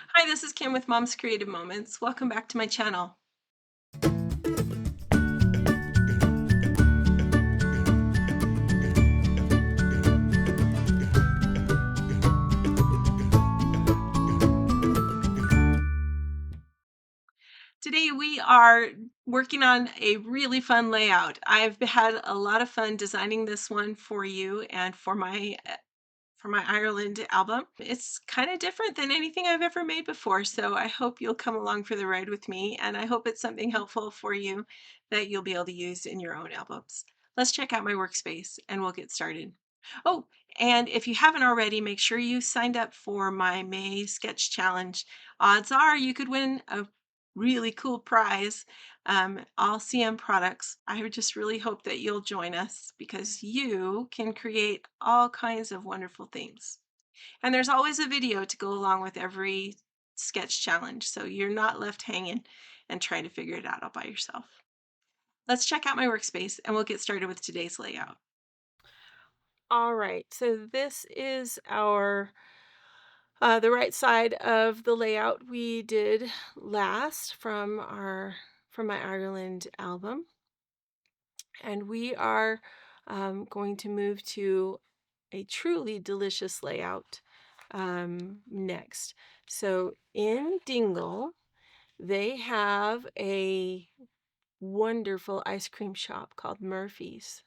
Hi, this is Kim with Mom's Creative Moments. Welcome back to my channel. Today we are working on a really fun layout. I've had a lot of fun designing this one for you and for my Ireland album. It's kind of different than anything I've ever made before, so I hope you'll come along for the ride with me, and I hope it's something helpful for you that you'll be able to use in your own albums. Let's check out my workspace and we'll get started. Oh, and if you haven't already, make sure you signed up for my May Sketch Challenge. Odds are you could win a really cool prize, all CM products. I would just really hope that you'll join us because you can create all kinds of wonderful things. And there's always a video to go along with every sketch challenge, so you're not left hanging and trying to figure it out all by yourself. Let's check out my workspace and we'll get started with today's layout. All right, so this is our the right side of the layout we did last from my Ireland album, and we are going to move to a truly delicious layout next. So in Dingle, they have a wonderful ice cream shop called Murphy's.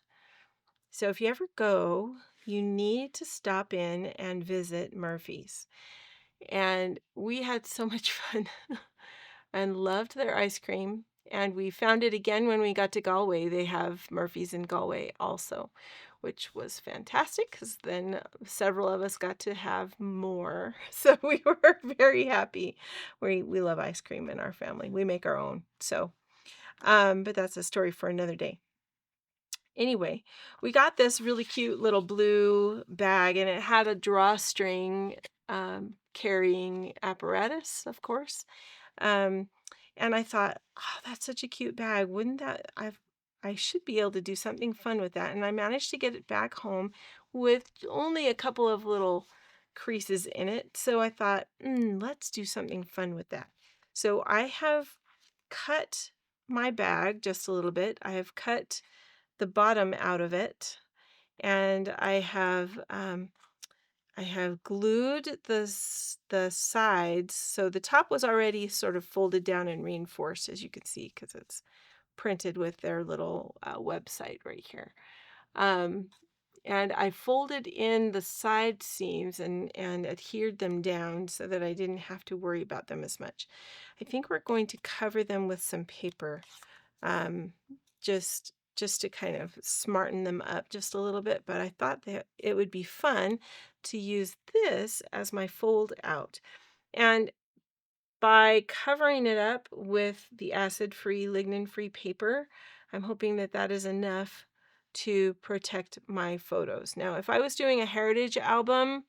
So if you ever go, you need to stop in and visit Murphy's. And we had so much fun and loved their ice cream. And we found it again when we got to Galway. They have Murphy's in Galway also, which was fantastic because then several of us got to have more. So we were very happy. We love ice cream in our family. We make our own. So, but that's a story for another day. Anyway, we got this really cute little blue bag and it had a drawstring carrying apparatus, of course. Um, and I thought, oh, that's such a cute bag. Wouldn't that I should be able to do something fun with that. And I managed to get it back home with only a couple of little creases in it. So I thought, let's do something fun with that. So I have cut my bag just a little bit. I have cut the bottom out of it, and I have glued the sides. So the top was already sort of folded down and reinforced, as you can see, because it's printed with their little website right here. Um, and I folded in the side seams and adhered them down so that I didn't have to worry about them as much. I think we're going to cover them with some paper, um, just to kind of smarten them up just a little bit, but I thought that it would be fun to use this as my fold out. And by covering it up with the acid-free, lignin-free paper, I'm hoping that that is enough to protect my photos. Now, if I was doing a heritage album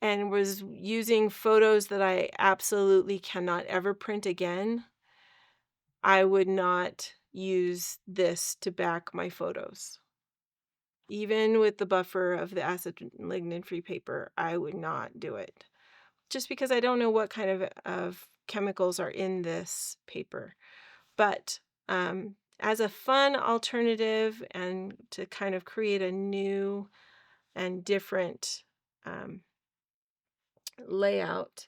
and was using photos that I absolutely cannot ever print again, I would not use this to back my photos. Even with the buffer of the acid lignin-free paper, I would not do it. Just because I don't know what kind of chemicals are in this paper. But as a fun alternative and to kind of create a new and different um, layout,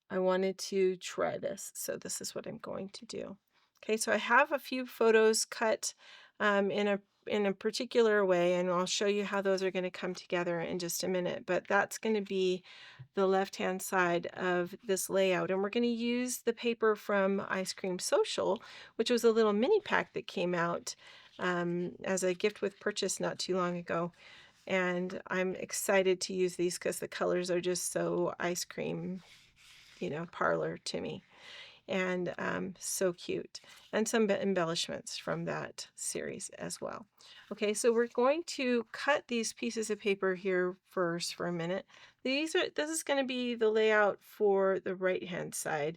I wanted to try this. So this is what I'm going to do. Okay, so I have a few photos cut in a particular way, and I'll show you how those are going to come together in just a minute. But that's going to be the left-hand side of this layout. And we're going to use the paper from Ice Cream Social, which was a little mini pack that came out as a gift with purchase not too long ago. And I'm excited to use these because the colors are just so ice cream, parlor to me. And so cute. And some embellishments from that series as well. Okay, so we're going to cut these pieces of paper here first for a minute. This is going to be the layout for the right hand side.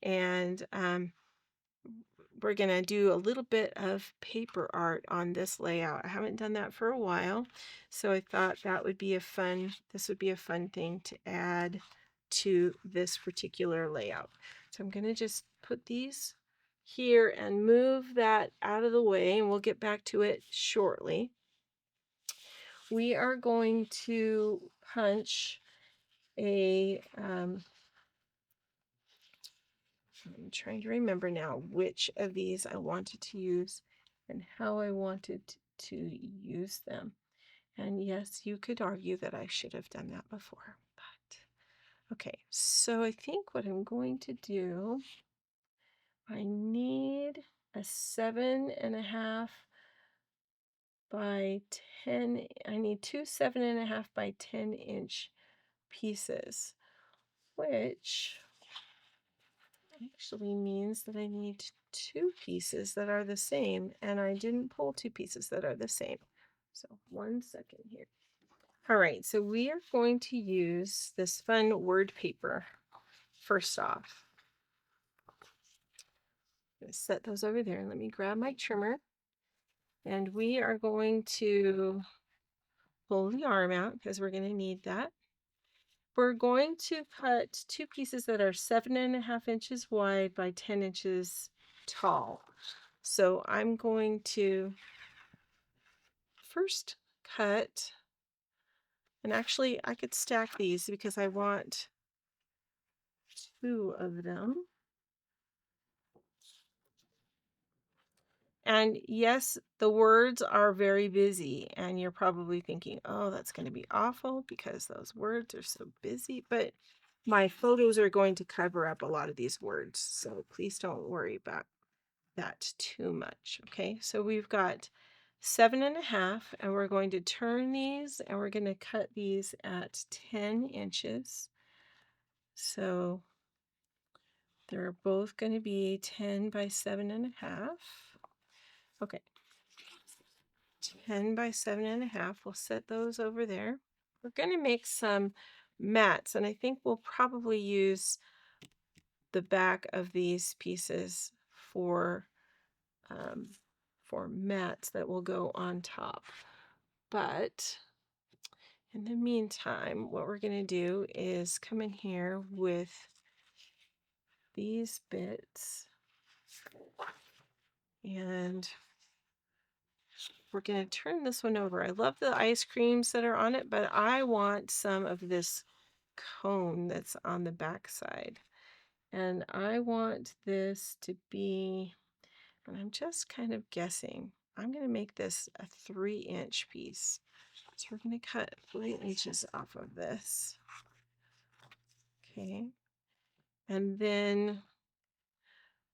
And we're going to do a little bit of paper art on this layout. I haven't done that for a while, so I thought this would be a fun thing to add to this particular layout. So I'm going to just put these here and move that out of the way, and we'll get back to it shortly. We are going to punch a, I'm trying to remember now which of these I wanted to use and how I wanted to use them. And yes, you could argue that I should have done that before, but okay. So I think what I'm going to do, I need a 7.5 by 10. I need two 7.5 by 10 inch pieces, which actually means that I need two pieces that are the same, and I didn't pull two pieces that are the same. So 1 second here. All right, so we are going to use this fun word paper first off. I'm going to set those over there. Let me grab my trimmer, and we are going to pull the arm out because we're going to need that. We're going to cut two pieces that are 7.5 inches wide by 10 inches tall. So I'm going to first cut, and actually I could stack these because I want two of them. And yes, the words are very busy, and you're probably thinking, oh, that's going to be awful because those words are so busy. But my photos are going to cover up a lot of these words, so please don't worry about that too much. Okay, so we've got 7.5, and we're going to turn these, and we're going to cut these at 10 inches. So they're both going to be 10 by 7.5. Okay, 10 by 7.5. We'll set those over there. We're going to make some mats, and I think we'll probably use the back of these pieces for mats that will go on top. But in the meantime, what we're going to do is come in here with these bits, and we're going to turn this one over. I love the ice creams that are on it, but I want some of this cone that's on the back side. And I want this to be, and I'm just kind of guessing, I'm going to make this a 3-inch piece. So we're going to cut 3 inches off of this. Okay. And then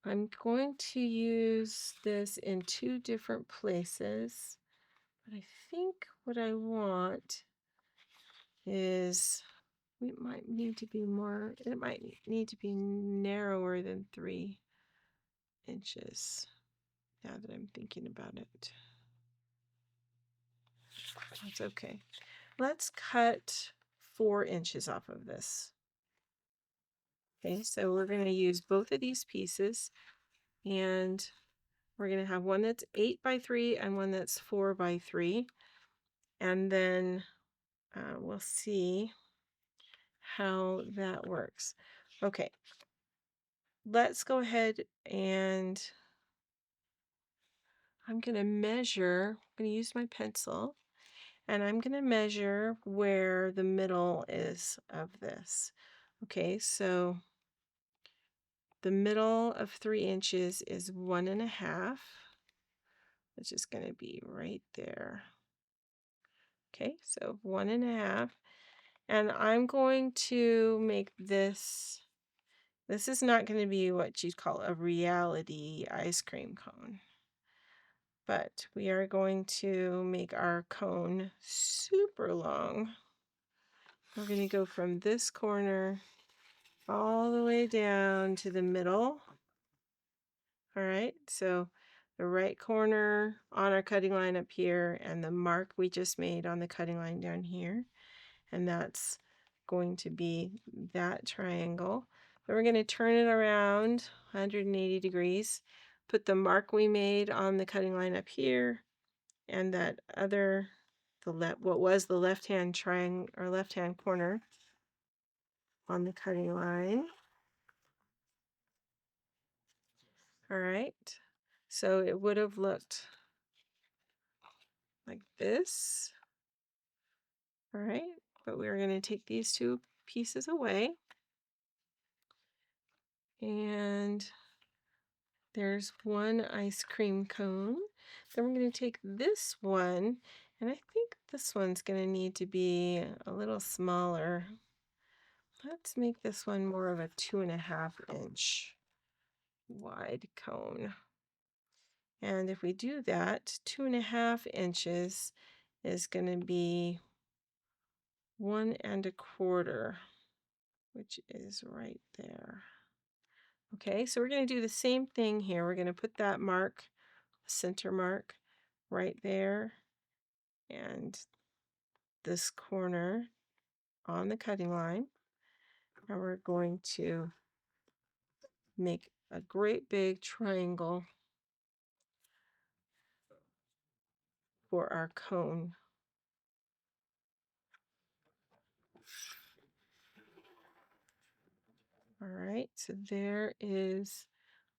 I'm going to use this in 2 different places. But I think what I want is, it might need to be narrower than 3 inches. Now that I'm thinking about it. That's okay. Let's cut 4 inches off of this. Okay, so we're going to use both of these pieces, and we're going to have one that's 8 by 3 and one that's 4 by 3. And then we'll see how that works. Okay, let's go ahead, and I'm going to measure. I'm going to use my pencil, and I'm going to measure where the middle is of this. Okay, so the middle of 3 inches is 1.5, which is going to be right there. Okay, so 1.5, and I'm going to make this. This is not going to be what you'd call a reality ice cream cone, but we are going to make our cone super long. We're going to go from this corner all the way down to the middle. All right, so the right corner on our cutting line up here, and the mark we just made on the cutting line down here, and that's going to be that triangle. Then we're going to turn it around 180 degrees, put the mark we made on the cutting line up here, and that other, what was the left-hand triangle or left-hand corner, on the cutting line. All right, so it would have looked like this. All right, but we're going to take these two pieces away. And there's one ice cream cone. Then we're going to take this one, and I think this one's going to need to be a little smaller. Let's make this one more of a 2.5-inch wide cone. And if we do that, 2.5 inches is going to be 1.25, which is right there. Okay, so we're going to do the same thing here. We're going to put that mark, center mark, right there, and this corner on the cutting line. And we're going to make a great big triangle for our cone. All right, so there is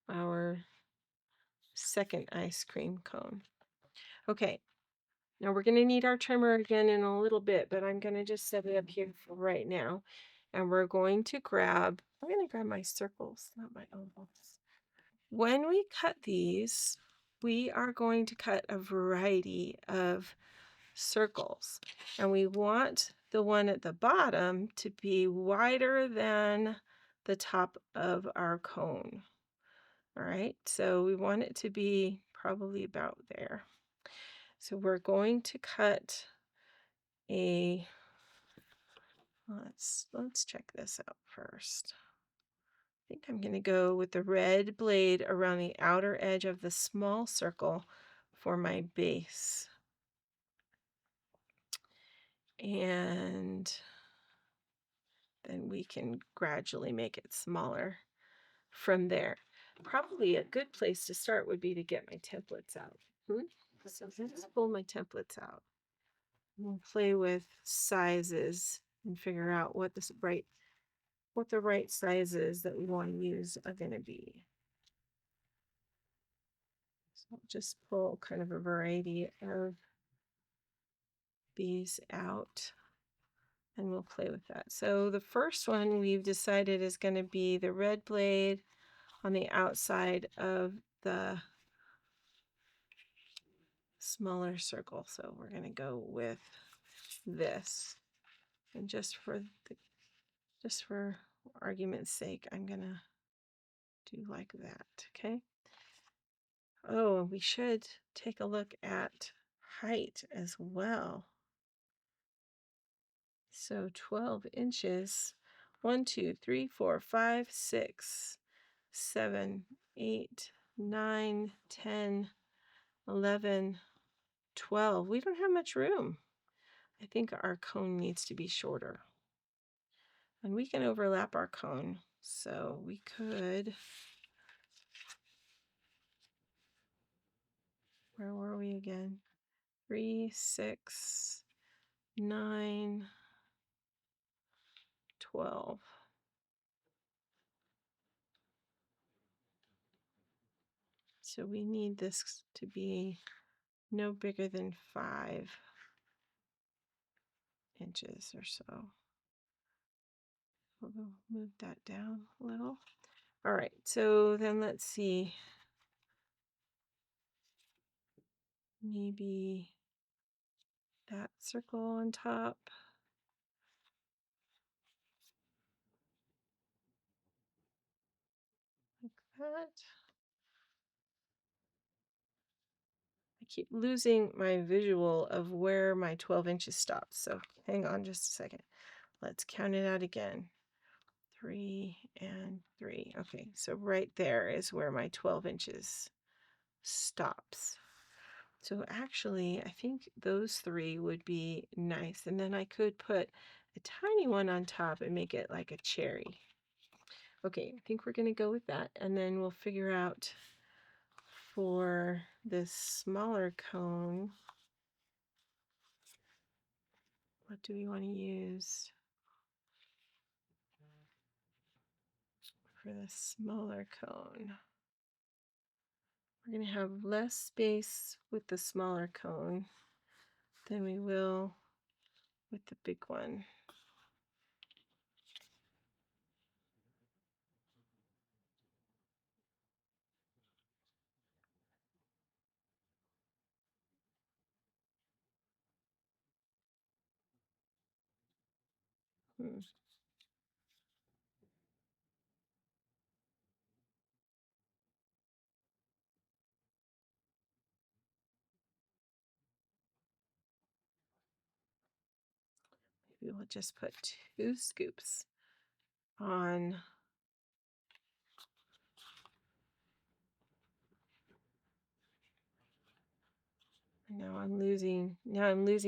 our second ice cream cone. Okay, now we're going to need our trimmer again in a little bit, but I'm going to just set it up here for right now. And we're going to grab, I'm going to grab my circles, not my ovals. When we cut these, we are going to cut a variety of circles. And we want the one at the bottom to be wider than the top of our cone. All right, so we want it to be probably about there. So we're going to cut a, let's check this out first. I think I'm going to go with the red blade around the outer edge of the small circle for my base. And then we can gradually make it smaller from there. Probably a good place to start would be to get my templates out. So let's pull my templates out. We'll play with sizes and figure out what the right sizes that we want to use are going to be. So I'll just pull kind of a variety of these out and we'll play with that. So the first one we've decided is going to be the red blade on the outside of the smaller circle. So we're going to go with this. And just for argument's sake, I'm going to do like that, okay? Oh, we should take a look at height as well. So 12 inches, 1, 2, 3, 4, 5, 6, 7, 8, 9, 10, 11, 12. We don't have much room. I think our cone needs to be shorter. And we can overlap our cone. So we could, where were we again? 3, 6, 9, 12. So we need this to be no bigger than 5 inches or so. We'll move that down a little. All right, so then let's see. Maybe that circle on top. Like that. I keep losing my visual of where my 12 inches stops. So hang on just a second. Let's count it out again. 3 and 3. Okay, so right there is where my 12 inches stops. So actually, I think those 3 would be nice. And then I could put a tiny one on top and make it like a cherry. Okay, I think we're going to go with that. And then we'll figure out for this smaller cone, what do we want to use? for the smaller cone. We're going to have less space with the smaller cone than we will with the big one. Hmm. Maybe we'll just put 2 scoops on. Now I'm losing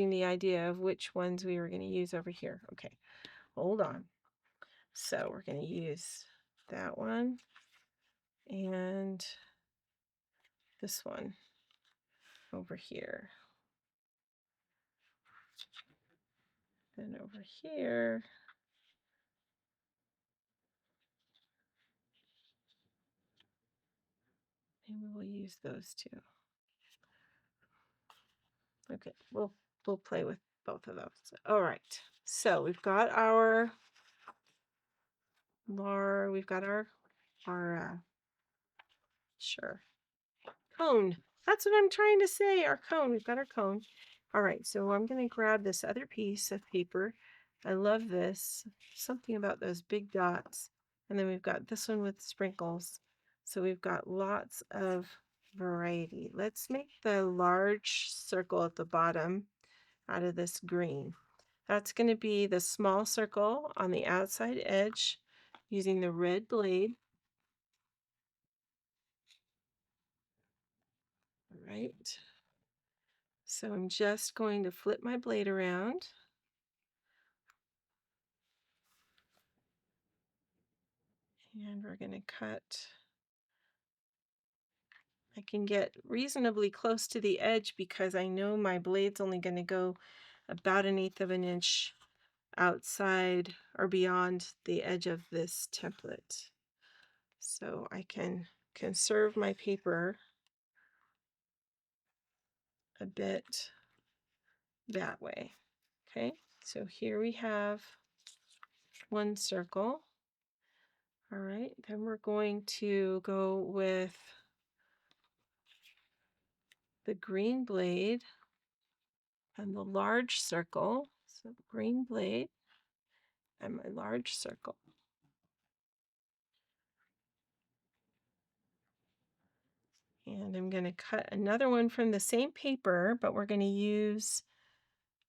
the idea of which ones we were going to use over here. Okay, hold on. So we're going to use that one and this one over here. Then over here, maybe we'll use those two. Okay, we'll play with both of those. All right, so we've got our sure, cone. That's what I'm trying to say, our cone. We've got our cone. All right, so I'm going to grab this other piece of paper. I love this. Something about those big dots. And then we've got this one with sprinkles. So we've got lots of variety. Let's make the large circle at the bottom out of this green. That's going to be the small circle on the outside edge using the red blade. All right. So I'm just going to flip my blade around. And we're going to cut. I can get reasonably close to the edge because I know my blade's only going to go about 1/8 of an inch outside or beyond the edge of this template. So I can conserve my paper a bit that way. Okay, so here we have one circle. All right, then we're going to go with the green blade and the large circle. So green blade and my large circle. And I'm going to cut another one from the same paper, but we're going to use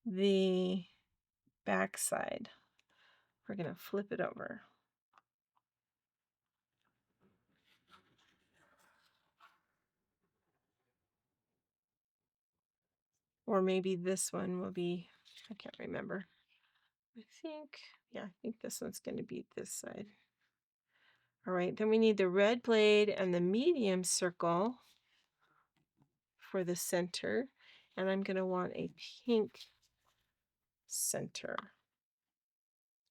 the back side. We're going to flip it over. Or maybe this one will be, I can't remember. I think this one's going to be this side. All right, then we need the red blade and the medium circle for the center. And I'm going to want a pink center.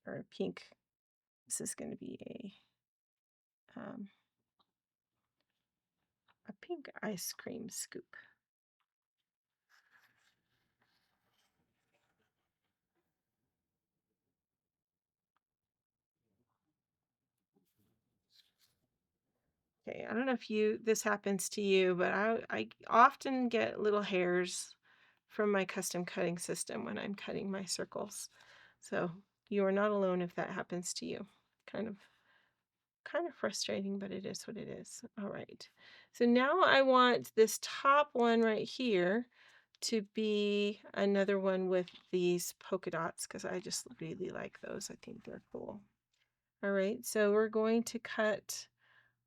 Or a pink, this is going to be a pink ice cream scoop. Okay, I don't know if this happens to you, but I often get little hairs from my custom cutting system when I'm cutting my circles. So you are not alone if that happens to you. Kind of frustrating, but it is what it is. All right. So now I want this top one right here to be another one with these polka dots because I just really like those. I think they're cool. All right, so we're going to cut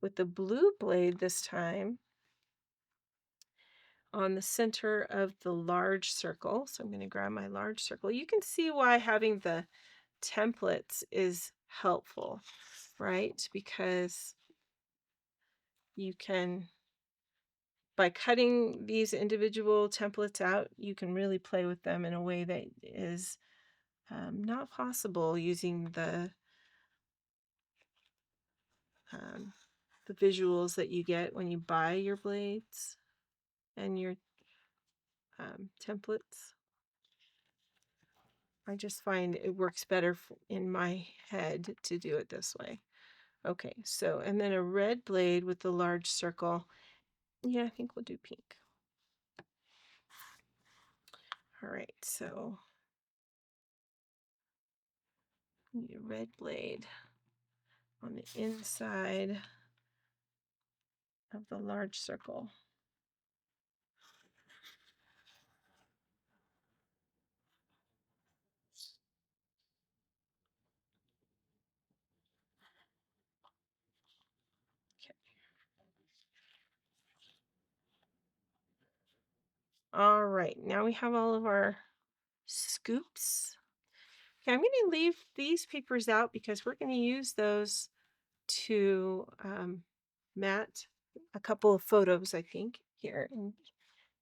with the blue blade this time on the center of the large circle. So I'm going to grab my large circle. You can see why having the templates is helpful, right? Because you can, by cutting these individual templates out, you can really play with them in a way that is not possible using the the visuals that you get when you buy your blades and your templates. I just find it works better in my head to do it this way. Okay, so, and then a red blade with the large circle. Yeah, I think we'll do pink. All right, so need a red blade on the inside of the large circle. Okay. All right, now we have all of our scoops. Okay, I'm going to leave these papers out because we're going to use those to mat a couple of photos, I think, here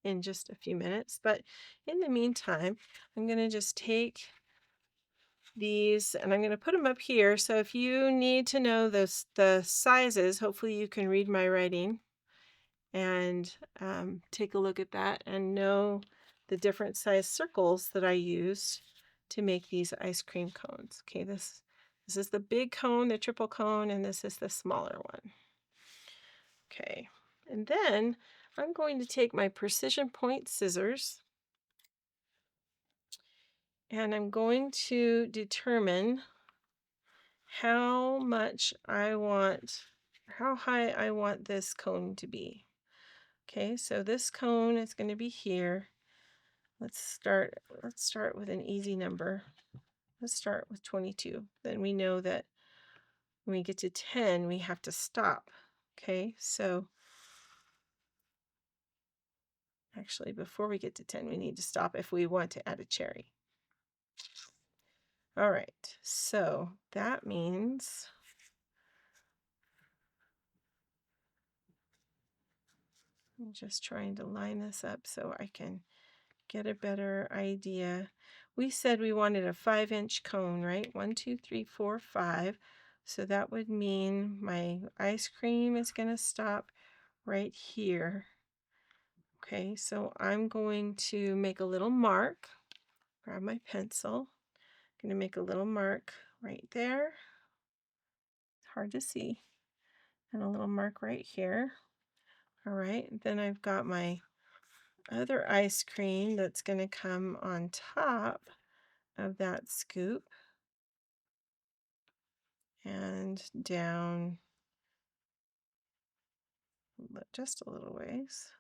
in just a few minutes. But in the meantime, I'm going to just take these and I'm going to put them up here. So if you need to know the sizes, hopefully you can read my writing and take a look at that and know the different size circles that I used to make these ice cream cones. Okay, this is the big cone, the triple cone, and this is the smaller one. Okay, and then I'm going to take my precision point scissors and I'm going to determine how much I want, how high I want this cone to be. Okay, so this cone is going to be here. Let's start with an easy number. Let's start with 22. Then we know that when we get to 10, we have to stop. Okay, so actually before we get to 10, we need to stop if we want to add a cherry. All right, so that means I'm just trying to line this up so I can get a better idea. We said we wanted a 5-inch cone, right? 1, 2, 3, 4, 5. So that would mean my ice cream is going to stop right here. Okay, so I'm going to make a little mark. Grab my pencil. I'm going to make a little mark right there. It's hard to see. And a little mark right here. All right, then I've got my other ice cream that's going to come on top of that scoop and down just a little ways.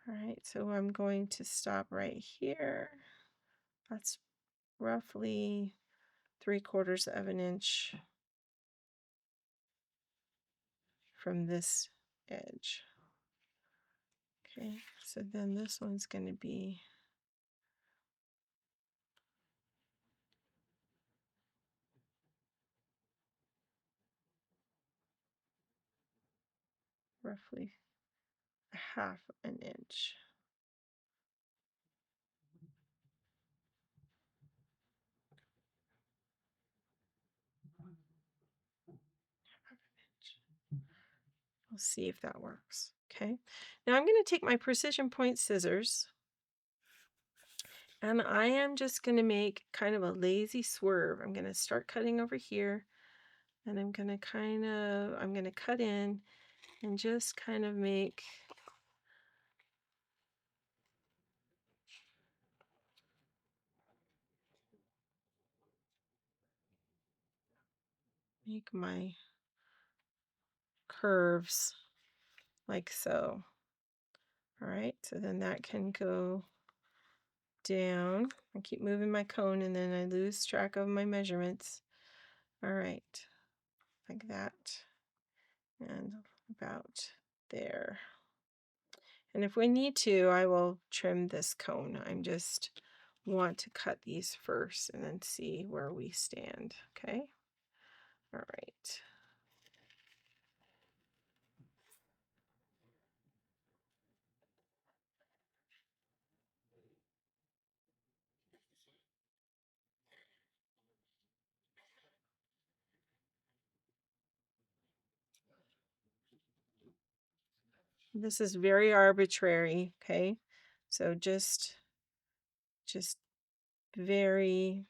All right, so I'm going to stop right here. That's roughly 3/4 of an inch from this edge. Okay, so then this one's going to be roughly 1/2 an inch. We'll see if that works. Okay, now I'm going to take my precision point scissors and I am just going to make kind of a lazy swerve. I'm going to start cutting over here and I'm going to cut in and just kind of make my curves like so. All right, so then that can go down. I keep moving my cone and then I lose track of my measurements. All right, like that and about there. And if we need to, I will trim this cone. I'm just want to cut these first and then see where we stand. Okay, all right. This is very arbitrary, okay? So just very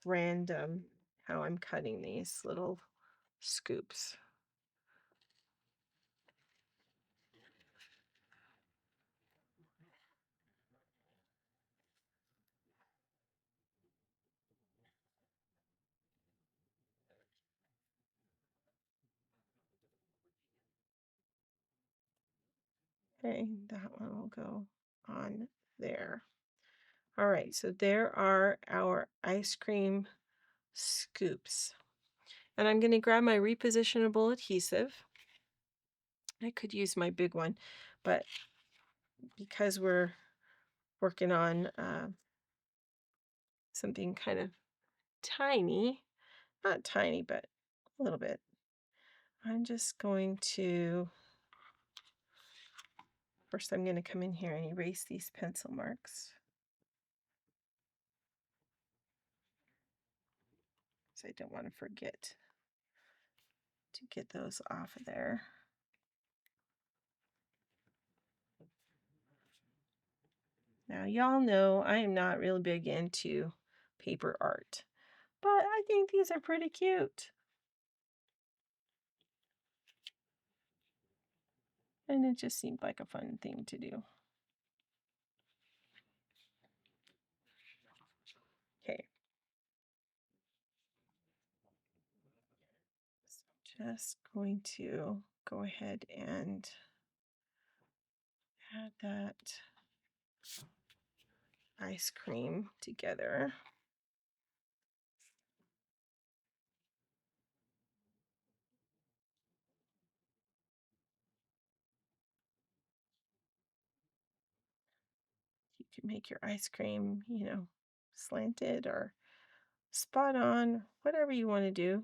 random how I'm cutting these little scoops. Okay, that one will go on there. All right, so there are our ice cream scoops. And I'm going to grab my repositionable adhesive. I could use my big one, but because we're working on something kind of tiny, not tiny, but a little bit, I'm just going to, first I'm going to come in here and erase these pencil marks. So I don't want to forget to get those off of there. Now, y'all know I am not really big into paper art, but I think these are pretty cute. And it just seemed like a fun thing to do. Okay. So I'm just going to go ahead and add that ice cream together. You can make your ice cream, slanted or spot on, whatever you want to do.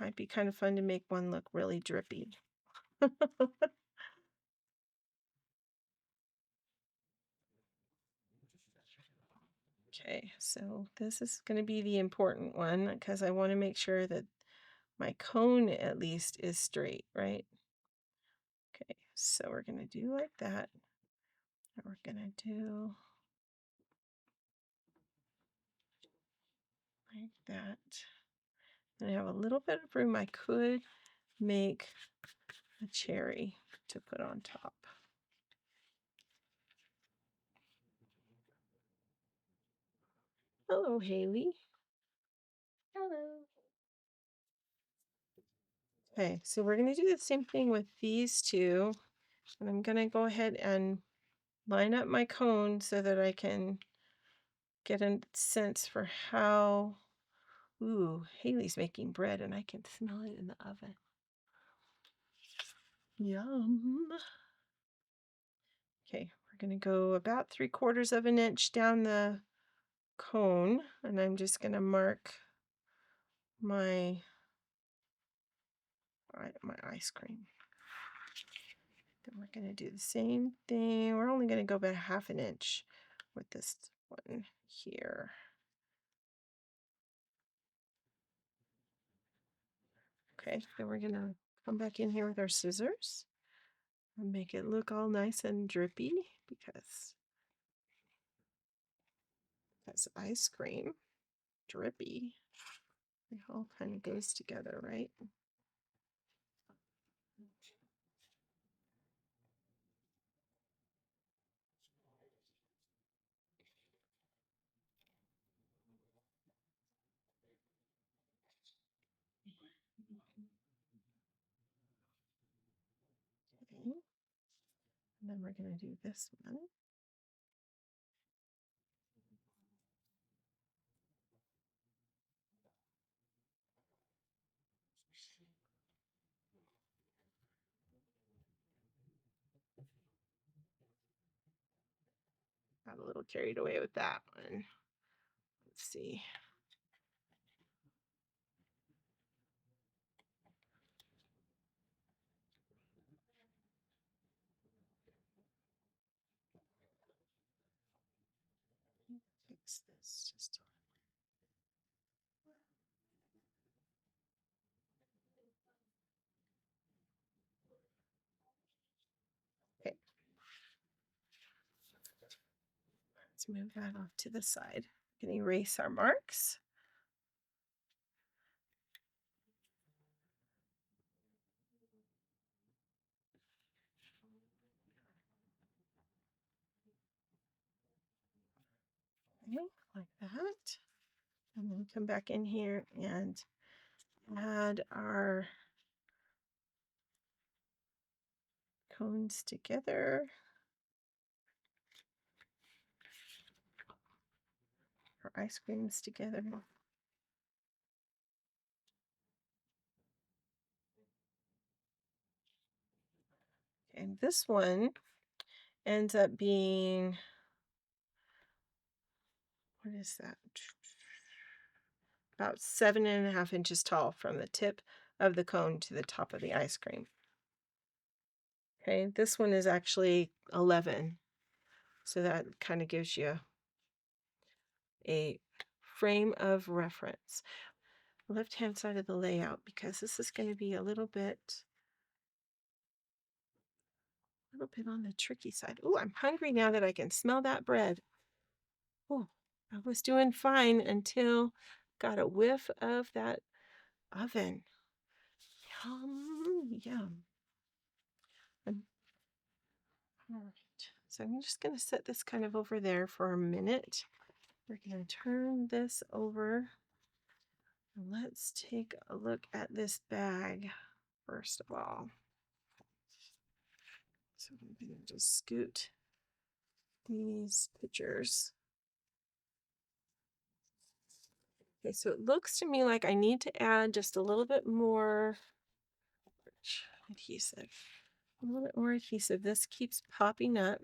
Might be kind of fun to make one look really drippy. Okay, so this is going to be the important one because I want to make sure that my cone at least is straight, right? Okay, so we're going to do like that. And we're going to do like that. And I have a little bit of room. I could make a cherry to put on top. Hello, Haley. Hello. Okay, so we're going to do the same thing with these two. And I'm going to go ahead and line up my cone so that I can get a sense for how, ooh, Haley's making bread and I can smell it in the oven. Yum. Okay, we're going to go about 3/4 of an inch down the cone, and I'm just going to mark my ice cream. Then we're going to do the same thing. We're only going to go about 1/2 inch with this one here. Okay, then we're going to come back in here with our scissors and make it look all nice and drippy because that's ice cream. Drippy. It all kind of goes together, right? Okay. And then we're going to do this one. Got a little carried away with that one. Let's see. Fix this just Let's move that off to the side. We can erase our marks. Okay, like that. And then come back in here and add our cones together. Our ice creams together. And this one ends up being, what is that? About 7.5 inches tall from the tip of the cone to the top of the ice cream. Okay, this one is actually 11. So that kind of gives you a frame of reference. Left-hand side of the layout, because this is going to be a little bit on the tricky side. Oh, I'm hungry now that I can smell that bread. Oh, I was doing fine until got a whiff of that oven. Yum, yum. All right, so I'm just going to set this kind of over there for a minute. We're going to turn this over. And let's take a look at this bag first of all. So I'm going to just scoot these pictures. Okay, so it looks to me like I need to add just a little bit more adhesive. A little bit more adhesive. This keeps popping up,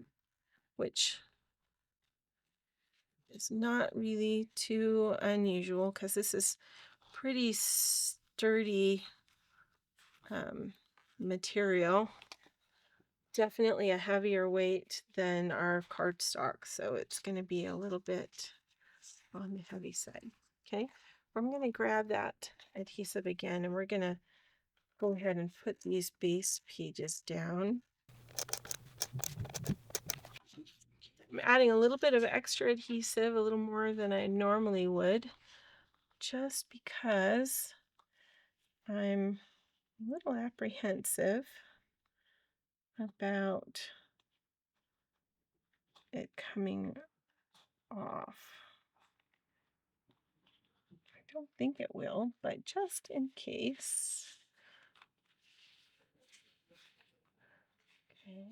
which is not really too unusual because this is pretty sturdy material. Definitely a heavier weight than our cardstock, so it's going to be a little bit on the heavy side. Okay, I'm going to grab that adhesive again, and we're going to go ahead and put these base pages down. I'm adding a little bit of extra adhesive, a little more than I normally would, just because I'm a little apprehensive about it coming off. I don't think it will, but just in case. Okay.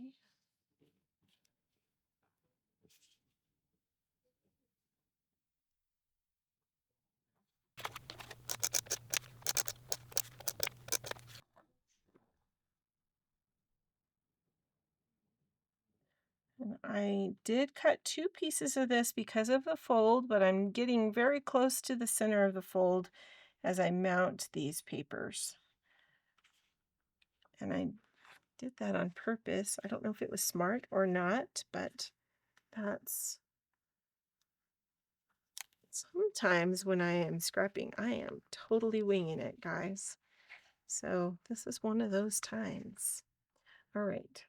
And I did cut 2 pieces of this because of the fold, but I'm getting very close to the center of the fold as I mount these papers. And I did that on purpose. I don't know if it was smart or not, but that's sometimes when I am scrapping, I am totally winging it, guys. So this is one of those times. All right.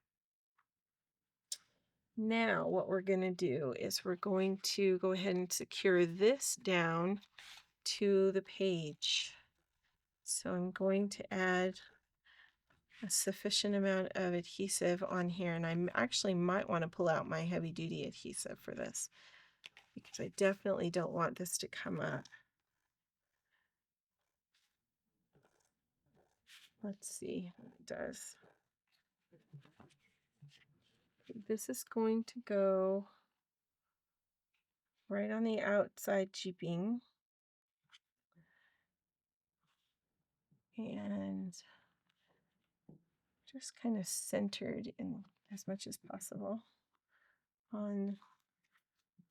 Now what we're going to do is we're going to go ahead and secure this down to the page. So I'm going to add a sufficient amount of adhesive on here, and I actually might want to pull out my heavy duty adhesive for this because I definitely don't want this to come up. Let's see what it does. This is going to go right on the outside jeeping. And just kind of centered in as much as possible on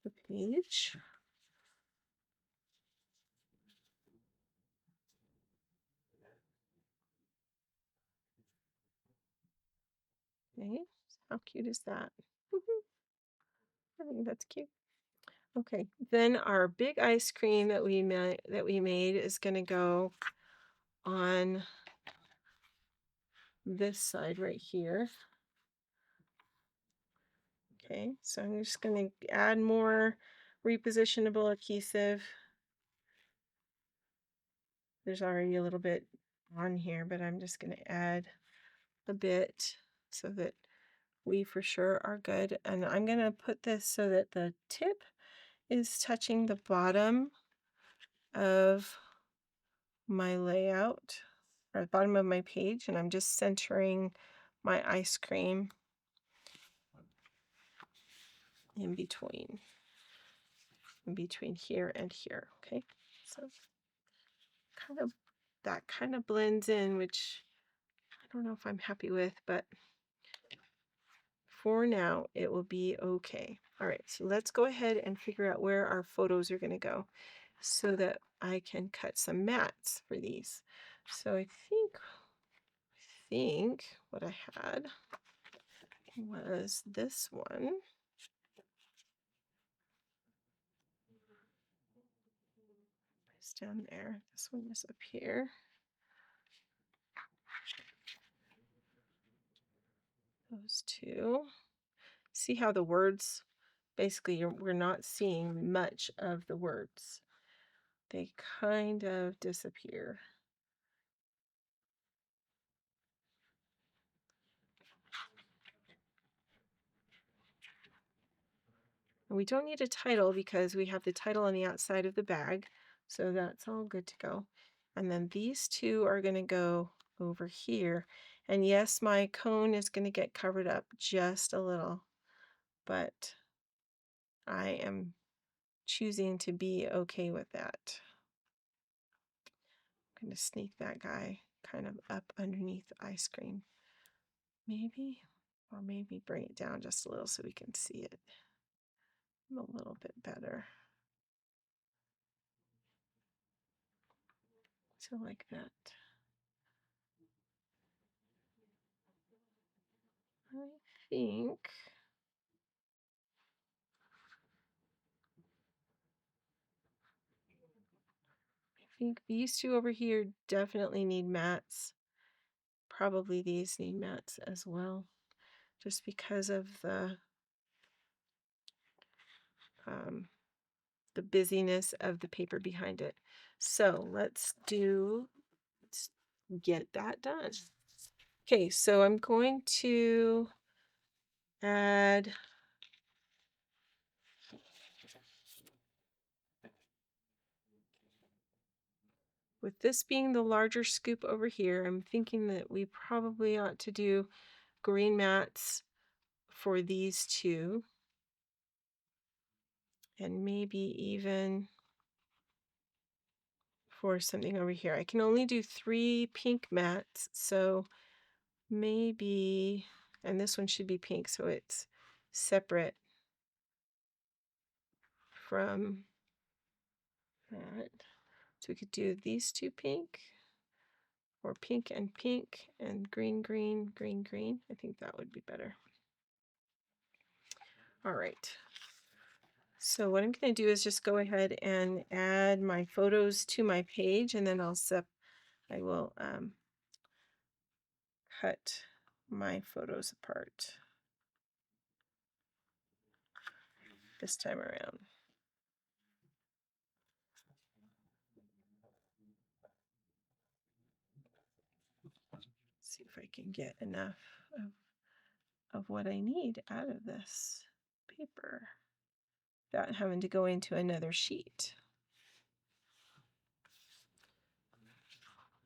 the page. Okay, how cute is that? I think that's cute. Okay, then our big ice cream that we made is going to go on this side right here. Okay, so I'm just going to add more repositionable adhesive. There's already a little bit on here, but I'm just going to add a bit so that we for sure are good. And I'm going to put this so that the tip is touching the bottom of my layout, or the bottom of my page, and I'm just centering my ice cream in between here and here. Okay, so that kind of blends in, which I don't know if I'm happy with, but for now it will be okay. All right, so let's go ahead and figure out where our photos are going to go so that I can cut some mats for these. So I think what I had was this one. It's down there. This one is up here. Those two. See how the words, basically we're not seeing much of the words. They kind of disappear. And we don't need a title because we have the title on the outside of the bag. So that's all good to go. And then these two are going to go over here. And yes, my cone is going to get covered up just a little, but I am choosing to be okay with that. I'm going to sneak that guy kind of up underneath the ice cream. Maybe, or maybe bring it down just a little so we can see it a little bit better. So like that. I think these two over here definitely need mats. Probably these need mats as well, just because of the busyness of the paper behind it. So let's get that done. Okay, so I'm going to add with this being the larger scoop over here, I'm thinking that we probably ought to do green mats for these two, and maybe even for something over here. I can only do 3 pink mats, so maybe, and this one should be pink, so it's separate from that. So we could do these two pink, or pink and green, green, green, green. I think that would be better. All right. So what I'm going to do is just go ahead and add my photos to my page, and then I will cut my photos apart this time around. See if I can get enough of what I need out of this paper without having to go into another sheet.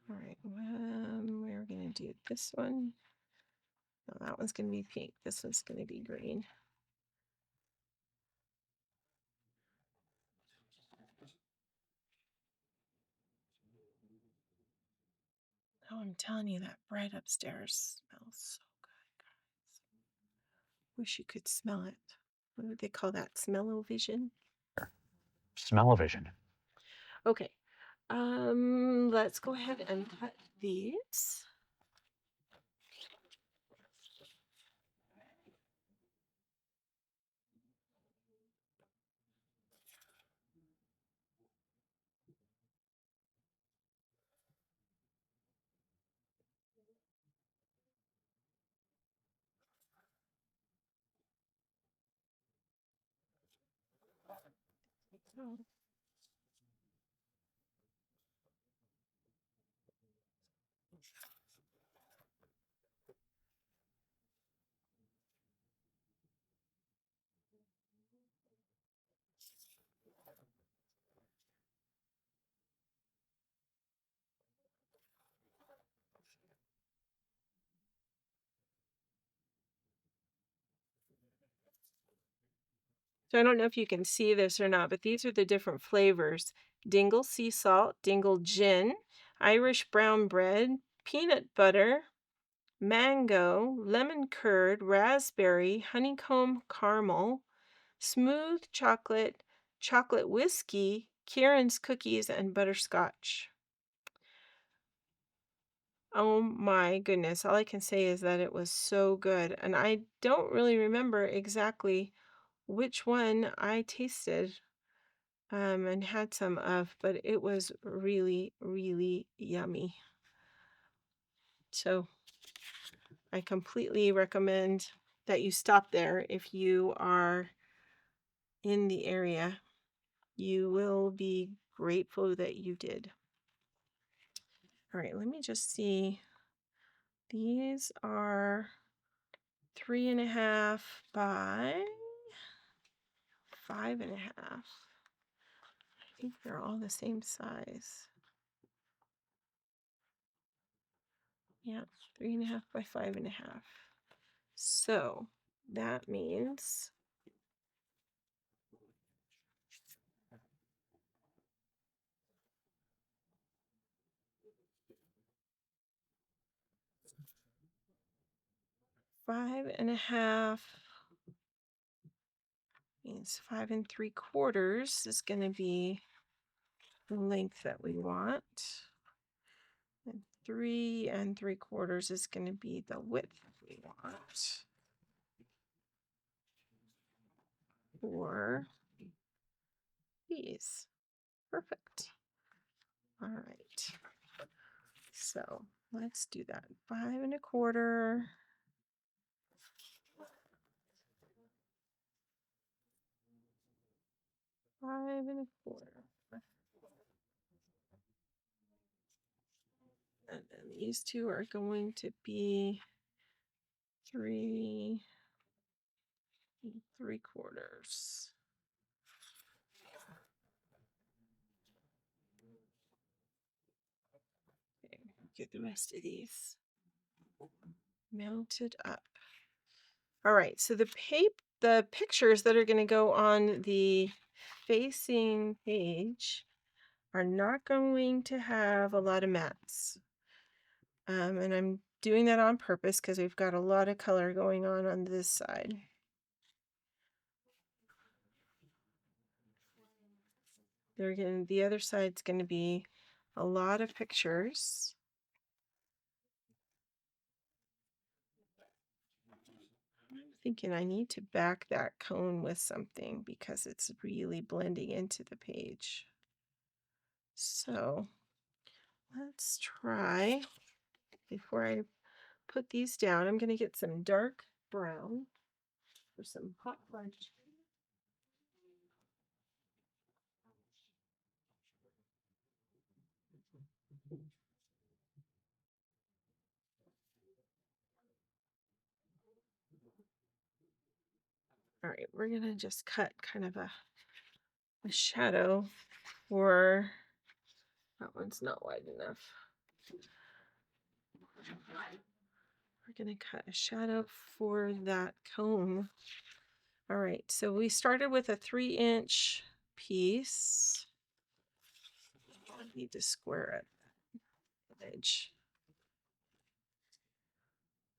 All right, we're going to do this one. No, that one's going to be pink. This one's going to be green. Oh, I'm telling you, that bread upstairs smells so good, guys. Wish you could smell it. What would they call that? Smell-o-vision? Smell-o-vision. Okay. Let's go ahead and cut these. Oh. So I don't know if you can see this or not, but these are the different flavors. Dingle sea salt, Dingle gin, Irish brown bread, peanut butter, mango, lemon curd, raspberry, honeycomb caramel, smooth chocolate, chocolate whiskey, Kieran's cookies, and butterscotch. Oh my goodness. All I can say is that it was so good. And I don't really remember exactly which one I tasted and had some of, but it was really, really yummy. So I completely recommend that you stop there if you are in the area. You will be grateful that you did. All right, let me just see. These are 3.5 by 5.5. I think they're all the same size. Yeah, 3.5 by 5.5. So that means 5.5 means 5 3/4 is going to be the length that we want. And 3 3/4 is going to be the width we want. For these. Perfect. All right. So let's do that. 5 1/4. 5 1/4. And then these two are going to be 3 3/4. Okay, get the rest of these mounted up. All right, so the pictures that are going to go on the facing page are not going to have a lot of mats. And I'm doing that on purpose because we've got a lot of color going on this side. The other side's going to be a lot of pictures. I'm thinking I need to back that cone with something because it's really blending into the page. So let's try, before I put these down, I'm going to get some dark brown for some hot fudge. All right, we're going to just cut kind of a shadow for that one's not wide enough. We're going to cut a shadow for that cone. All right, so we started with a 3-inch piece. I need to square it, edge.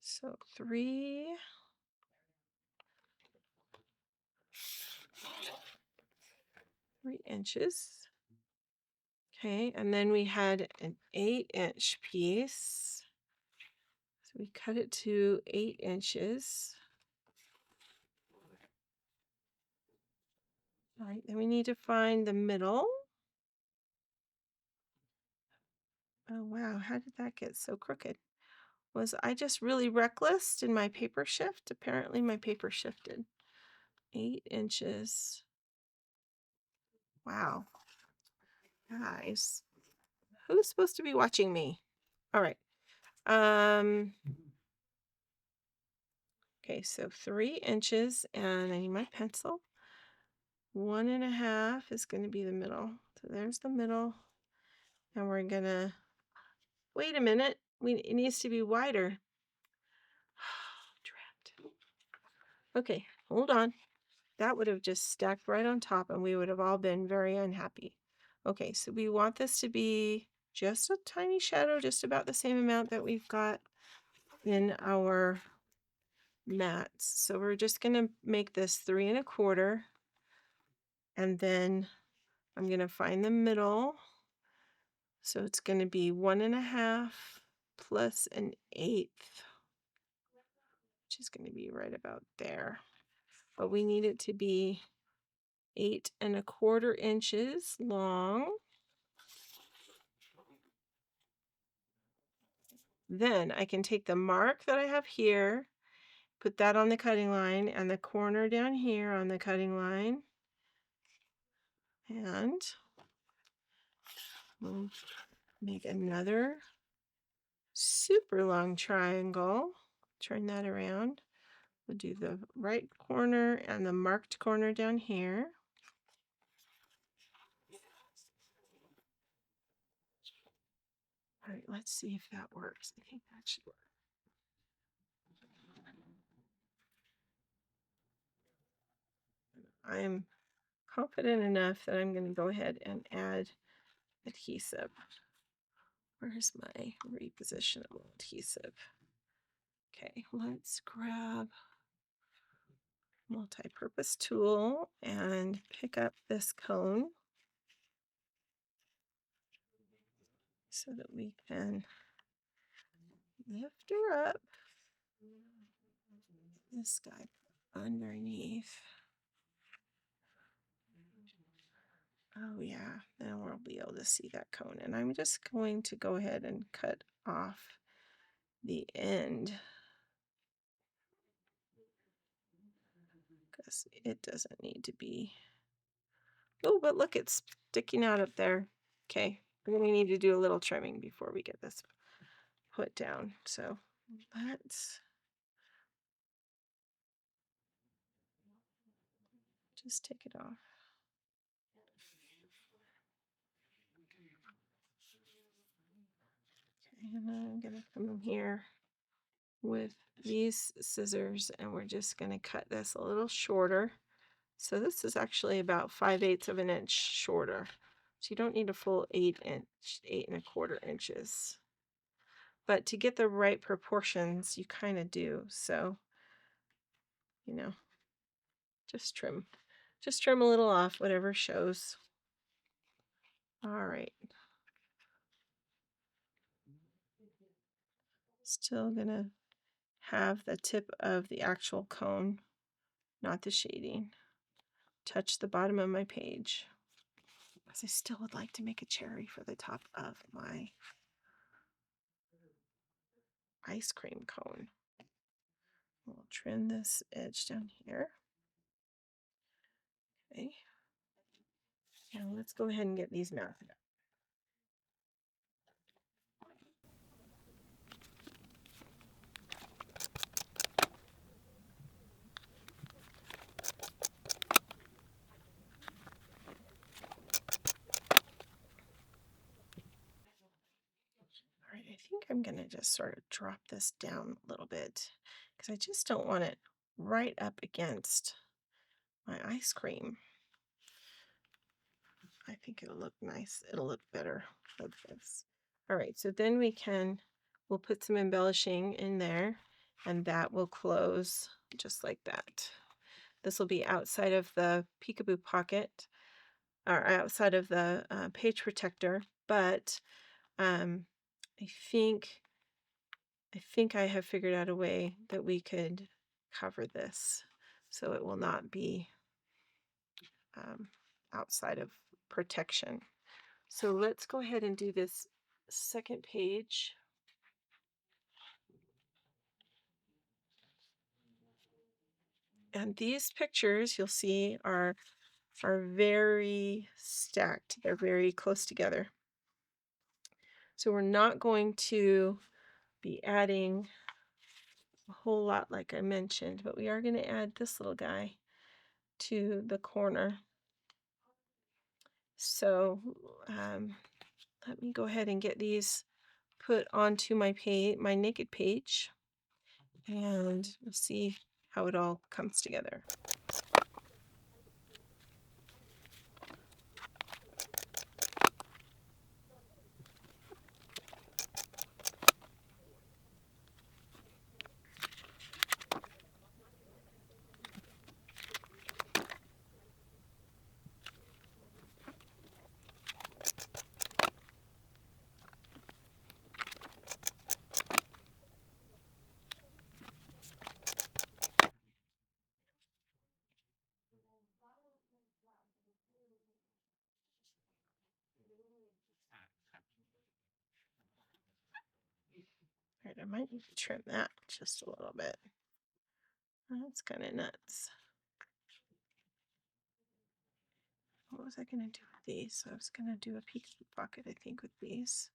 So 3 inches. Okay, and then we had an 8-inch piece. So we cut it to 8 inches. All right, then we need to find the middle. Oh, wow, how did that get so crooked? Was I just really reckless in my paper shift? Apparently my paper shifted. 8 inches. Wow. Guys, who's supposed to be watching me? All right. Okay, so 3 inches, and I need my pencil. 1.5 is going to be the middle. So there's the middle. And we're gonna, wait a minute. It needs to be wider. Trapped. Okay, hold on. That would have just stacked right on top and we would have all been very unhappy. Okay, so we want this to be just a tiny shadow, just about the same amount that we've got in our mats. So we're just gonna make this 3 1/4, and then I'm gonna find the middle. So it's gonna be 1.5 plus 1/8, which is gonna be right about there. But we need it to be 8 1/4 inches long. Then I can take the mark that I have here, put that on the cutting line, and the corner down here on the cutting line. And we'll make another super long triangle. Turn that around. We'll do the right corner and the marked corner down here. All right, let's see if that works. I think that should work. I'm confident enough that I'm going to go ahead and add adhesive. Where's my repositionable adhesive? Okay, let's grab multi-purpose tool and pick up this cone so that we can lift her up. This guy underneath. Oh yeah, then we'll be able to see that cone. And I'm just going to go ahead and cut off the end because it doesn't need to be. Oh, but look, it's sticking out up there. Okay, we're going to need to do a little trimming before we get this put down. So let's just take it off. Okay, and I'm going to come in here with these scissors and we're just going to cut this a little shorter. So this is actually about 5/8 of an inch shorter. So you don't need a full 8 1/4 inches. But to get the right proportions, you kind of do. So, you know, just trim. Just trim a little off, whatever shows. All right. Still gonna have the tip of the actual cone, not the shading, touch the bottom of my page. Because I still would like to make a cherry for the top of my ice cream cone. We'll trim this edge down here. Okay. Now let's go ahead and get these mounted up. All right, I think I'm going to just sort of drop this down a little bit because I just don't want it right up against my ice cream. I think it'll look nice. It'll look better like this. All right, so then we'll put some embellishing in there and that will close just like that. This will be outside of the peekaboo pocket or outside of the page protector, but I think I have figured out a way that we could cover this so it will not be outside of protection. So let's go ahead and do this second page. And these pictures you'll see are are very stacked. They're very close together. So we're not going to be adding a whole lot like I mentioned, but we are going to add this little guy to the corner. So let me go ahead and get these put onto my page, my naked page, and we'll see how it all comes together. All right, I might need to trim that just a little bit. That's kind of nuts. What was I going to do with these? I was going to do a peekaboo pocket, I think, with these.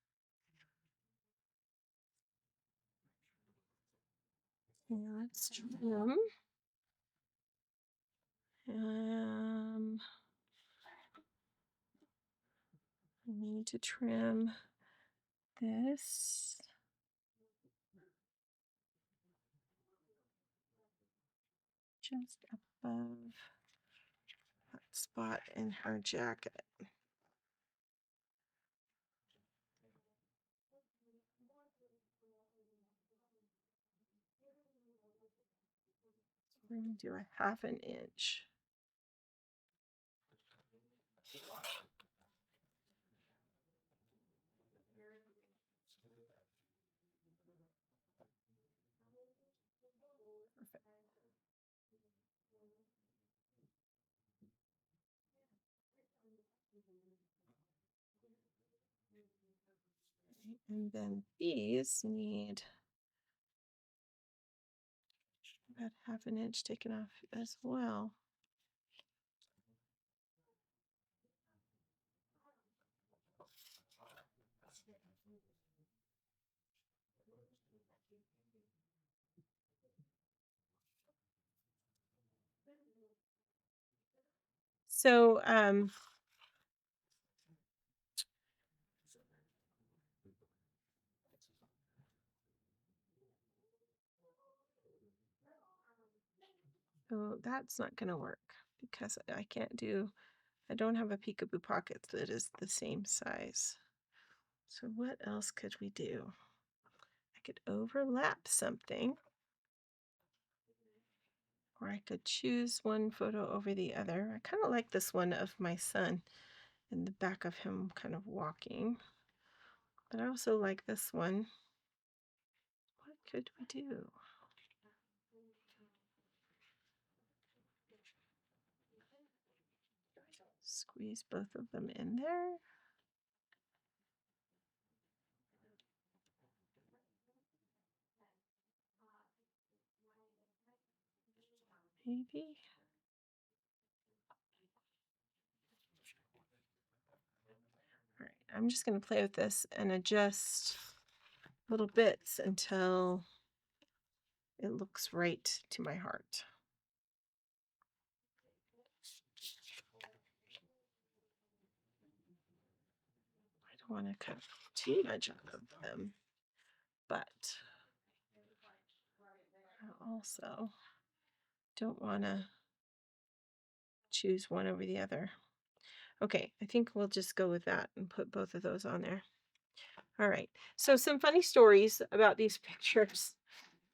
Yeah, let's trim. I need to trim this. Just above that spot in her jacket. We're going to do a 1/2 inch. Perfect. And then these need about 1/2 inch taken off as well. So so that's not going to work because I don't have a peekaboo pocket that is the same size. So what else could we do? I could overlap something, or I could choose one photo over the other. I kind of like this one of my son in the back of him kind of walking, but I also like this one. What could we do? Squeeze both of them in there. Maybe. All right, I'm just going to play with this and adjust little bits until it looks right to my heart. I don't want to cut too much out of them, but I also don't want to choose one over the other. Okay, I think we'll just go with that and put both of those on there. All right, so some funny stories about these pictures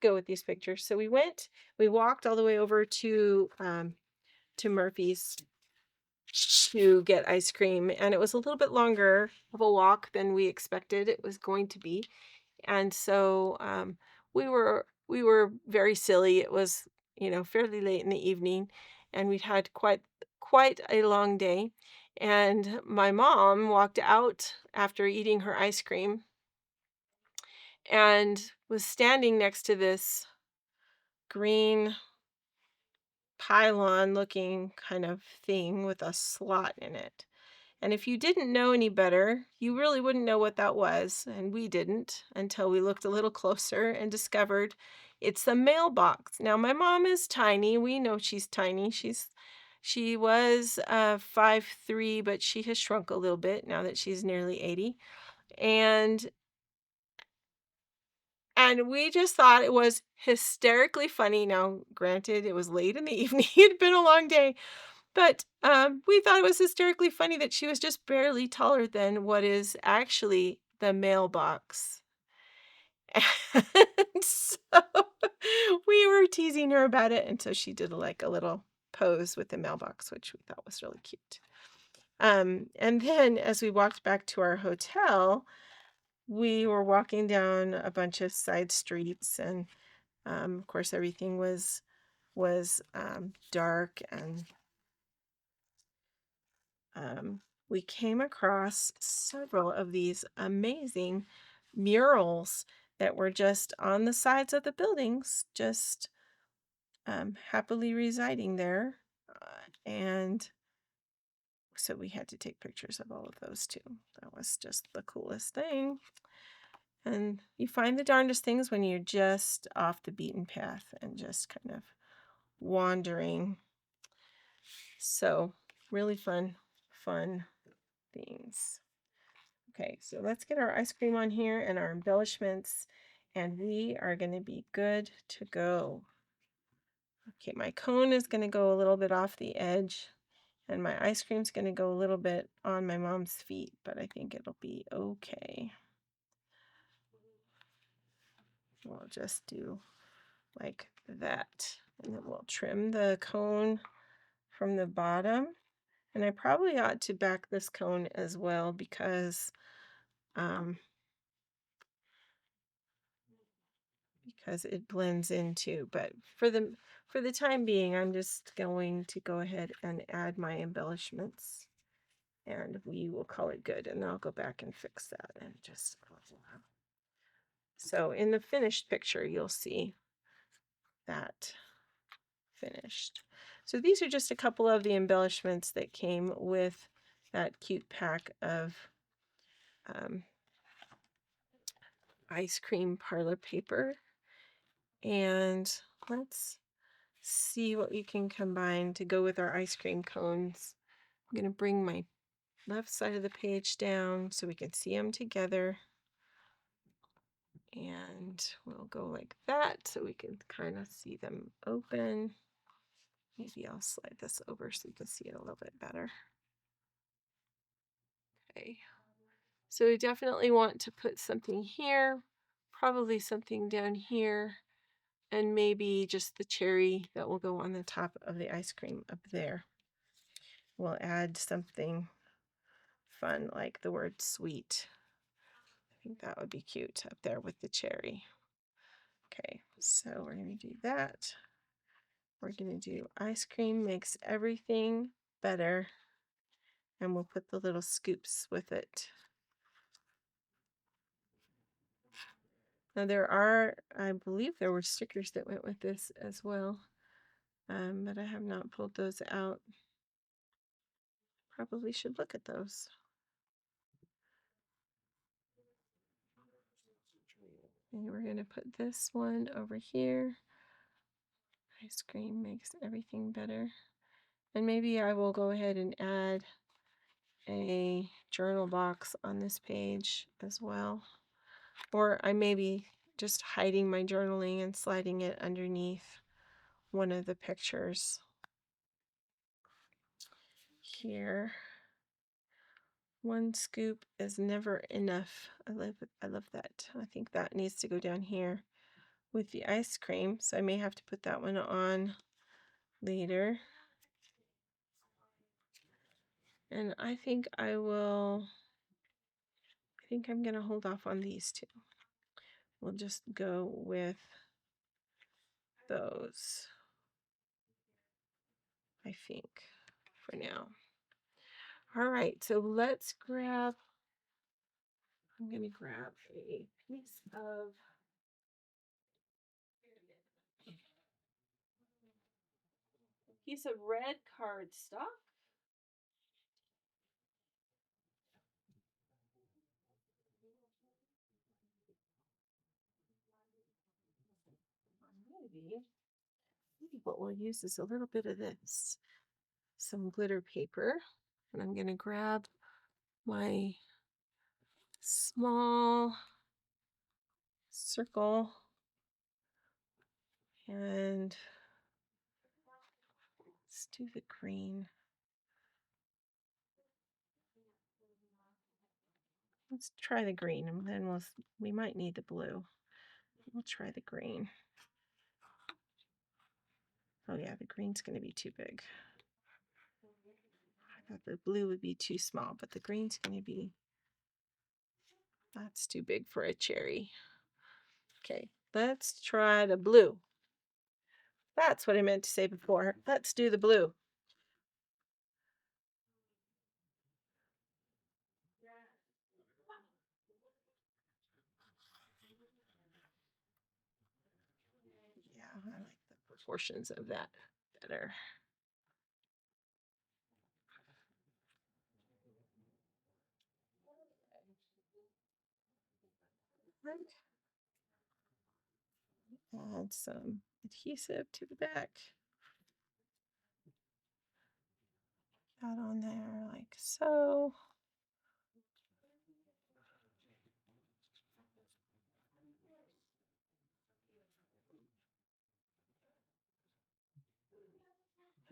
go with these pictures. So we walked all the way over to Murphy's to get ice cream, and it was a little bit longer of a walk than we expected it was going to be. And so we were very silly. It was, fairly late in the evening, and we'd had quite a long day. And my mom walked out after eating her ice cream and was standing next to this green pylon looking kind of thing with a slot in it. And if you didn't know any better, you really wouldn't know what that was, and we didn't until we looked a little closer and discovered it's a mailbox. Now, my mom is tiny. We know she's tiny. She was 5'3", but she has shrunk a little bit now that she's nearly 80. And and we just thought it was hysterically funny. Now, granted, it was late in the evening. It had been a long day, but, we thought it was hysterically funny that she was just barely taller than what is actually the mailbox. And so we were teasing her about it, and so she did, like, a little pose with the mailbox, which we thought was really cute. And then as we walked back to our hotel, we were walking down a bunch of side streets, and, of course, everything was dark, and we came across several of these amazing murals that were just on the sides of the buildings, just happily residing there. And so we had to take pictures of all of those too. That was just the coolest thing. And you find the darndest things when you're just off the beaten path and just kind of wandering. So, really fun things. Okay, so let's get our ice cream on here and our embellishments, and we are going to be good to go. Okay, my cone is going to go a little bit off the edge, and my ice cream's going to go a little bit on my mom's feet, but I think it'll be okay. We'll just do like that, and then we'll trim the cone from the bottom. And I probably ought to back this cone as well because it blends in too. But for the time being, I'm just going to go ahead and add my embellishments, and we will call it good. And I'll go back and fix that and just so in the finished picture, you'll see that finished. So these are just a couple of the embellishments that came with that cute pack of um, ice cream parlor paper. And let's see what we can combine to go with our ice cream cones. I'm going to bring my left side of the page down so we can see them together. And we'll go like that so we can kind of see them open. Maybe I'll slide this over so you can see it a little bit better. Okay. So we definitely want to put something here, probably something down here, and maybe just the cherry that will go on the top of the ice cream up there. We'll add something fun like the word sweet. I think that would be cute up there with the cherry. Okay, so we're going to do that. We're going to do ice cream makes everything better, and we'll put the little scoops with it. Now there are, I believe there were stickers that went with this as well, but I have not pulled those out. Probably should look at those. And we're going to put this one over here. Ice cream makes everything better. And maybe I will go ahead and add a journal box on this page as well. Or I may be just hiding my journaling and sliding it underneath one of the pictures here. One scoop is never enough. I love that. I think that needs to go down here with the ice cream. So I may have to put that one on later. And I think I'm going to hold off on these two. We'll just go with those, I think, for now. All right, so let's grab, I'm going to grab a piece of, piece of red cardstock. Maybe what we'll use is a little bit of this, some glitter paper, and I'm going to grab my small circle and let's do the green. Let's try the green, and then we might need the blue. We'll try the green. Oh yeah, the green's going to be too big. I thought the blue would be too small, but the green's going to be, that's too big for a cherry. Okay, let's try the blue. That's what I meant to say before. Let's do the blue. Yeah, I like the proportions of that better. Add some adhesive to the back. That on there like so.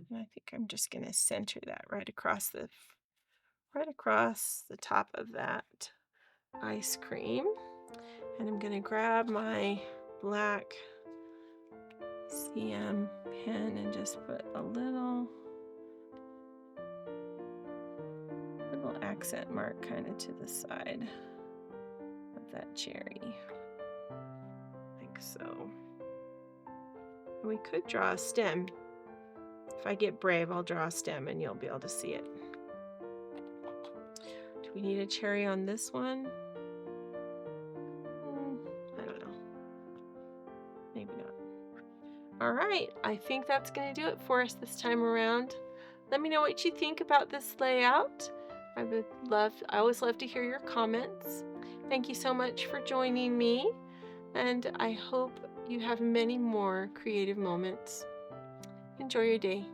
And I think I'm just going to center that right across the top of that ice cream. And I'm going to grab my black CM pen and just put a little accent mark kind of to the side of that cherry, like so. We could draw a stem. If I get brave, I'll draw a stem and you'll be able to see it. Do we need a cherry on this one? I don't know. Maybe not. All right, I think that's going to do it for us this time around. Let me know what you think about this layout. I always love to hear your comments. Thank you so much for joining me, and I hope you have many more creative moments. Enjoy your day.